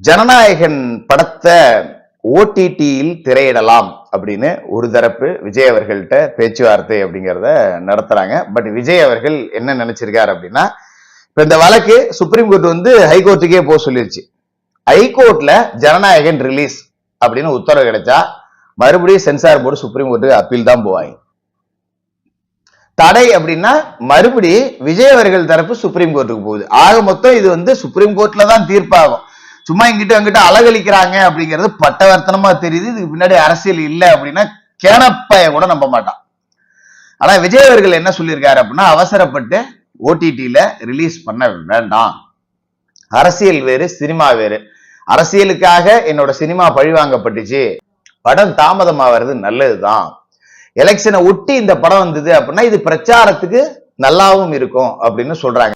ஜனநாயகன் படத்தை ஓடிடியில் திரையிடலாம் அப்படின்னு ஒரு தரப்பு விஜய் அவர்கள்ட்ட பேச்சுவார்த்தை அப்படிங்கிறத நடத்துறாங்க. பட் விஜய் அவர்கள் என்ன நினைச்சிருக்காரு அப்படின்னா, இப்ப இந்த வழக்கு சுப்ரீம் கோர்ட் வந்து ஹைகோர்ட்டுக்கே போக சொல்லிருச்சு. ஹைகோர்ட்ல ஜனநாயகன் ரிலீஸ் அப்படின்னு உத்தரவு கிடைச்சா மறுபடியும் சென்சார் போர்டு சுப்ரீம் கோர்ட்டுக்கு அப்பீல் தான் போவாங்க. தடை அப்படின்னா மறுபடியும் விஜய் அவர்கள் தரப்பு சுப்ரீம் கோர்ட்டுக்கு போகுது. ஆக மொத்தம் இது வந்து சுப்ரீம் கோர்ட்ல தான் தீர்ப்பாகும். சும்மா இங்கிட்ட அங்கிட்ட அலகழிக்கிறாங்க அப்படிங்கிறது பட்டவர்த்தனமா தெரியுது. இதுக்கு பின்னாடி அரசியல் இல்லை அப்படின்னா கேனப்பைய கூட நம்ப மாட்டான். ஆனா விஜய் அவர்கள் என்ன சொல்லியிருக்காரு அப்படின்னா, அவசரப்பட்டு ஓடிடியில ரிலீஸ் பண்ண வேண்டாம். அரசியல் வேறு, சினிமா வேறு. அரசியலுக்காக என்னோட சினிமா பழிவாங்கப்பட்டுச்சு, படம் தாமதமாகிறது நல்லதுதான். எலெக்ஷனை ஒட்டி இந்த படம் வந்தது அப்படின்னா இது பிரச்சாரத்துக்கு நல்லாவும் இருக்கும் அப்படின்னு சொல்றாங்க.